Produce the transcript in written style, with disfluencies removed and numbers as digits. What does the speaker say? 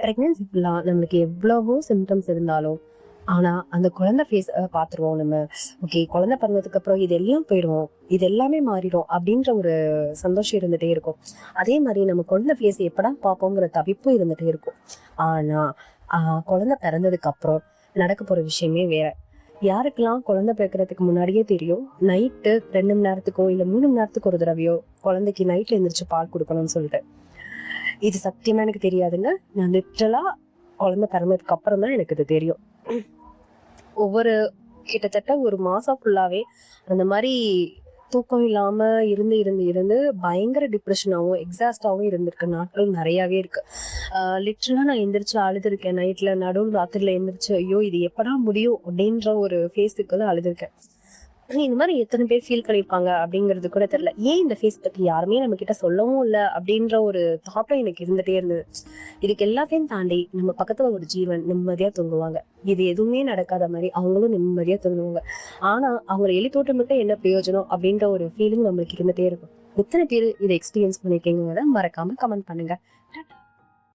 Pregnancy ஃபுல்லா நம்மளுக்கு எவ்வளவோ சிம்டம்ஸ் இருந்தாலும் ஆனா அந்த குழந்தை ஃபேஸ் பாத்துருவோம் நம்ம. ஓகே, குழந்தை பிறந்ததுக்கு அப்புறம் இது எல்லாம் போயிடும், இது எல்லாமே மாறிடும் அப்படின்ற ஒரு சந்தோஷம் இருந்துட்டே இருக்கும். அதே மாதிரி நம்ம குழந்தை ஃபேஸ் எப்படா பார்ப்போங்கிற தவிப்பும் இருந்துட்டே இருக்கும். ஆனா குழந்தை பிறந்ததுக்கு அப்புறம் நடக்க போற விஷயமே வேற. யாருக்கெல்லாம் குழந்தை பிறக்கிறதுக்கு முன்னாடியே தெரியும் நைட்டு 2 மணி நேரத்துக்கோ இல்ல 3 மணி நேரத்துக்கு ஒரு தடவையோ குழந்தைக்கு நைட்ல எந்திரிச்சு பால் கொடுக்கணும்னு சொல்லிட்டு, இது சத்தியமா எனக்கு தெரியாதுங்க. நான் லிட்டரலா குழந்தை பிறந்ததுக்கு அப்புறம் தான் எனக்கு இது தெரியும். ஒவ்வொரு கிட்டத்தட்ட ஒரு மாசம் ஃபுல்லாவே அந்த மாதிரி தூக்கம் இல்லாம இருந்து இருந்து இருந்து பயங்கர டிப்ரெஷனாகவும் எக்ஸாஸ்டாகவும் இருந்திருக்க நாட்கள் நிறையாவே இருக்கு. லிட்டரலா நான் எந்திரிச்சு அழுதுருக்கேன். நைட்ல நடுவில் ராத்திரில எந்திரிச்சு ஐயோ இது எப்படா முடியும் அப்படின்ற ஒரு ஃபேஸுக்குள்ள அழுதுருக்கேன். இந்த மாதிரி எத்தனை பேர் ஃபீல் பண்ணியிருப்பாங்க அப்படிங்கிறது கூட தெரியல. ஏன் இந்த ஃபேஸ் பத்தி யாருமே நம்ம கிட்ட சொல்லவும் இல்லை அப்படின்ற ஒரு தாக்கம் எனக்கு இருந்துட்டே இருந்தது. இதுக்கு எல்லாத்தையும் தாண்டி நம்ம பக்கத்துல ஒரு ஜீவன் நிம்மதியா தூங்குவாங்க. இது எதுவுமே நடக்காத மாதிரி அவங்களும் நிம்மதியா தூங்குவாங்க. ஆனா அவங்களை எலி தோட்டம் மட்டும் என்ன பிரயோஜனம் அப்படின்ற ஒரு ஃபீலிங் நம்மளுக்கு இருந்துட்டே இருக்கும். எத்தனை பேர் இதை எக்ஸ்பீரியன்ஸ் பண்ணிருக்கீங்கிறத மறக்காம கமெண்ட் பண்ணுங்க.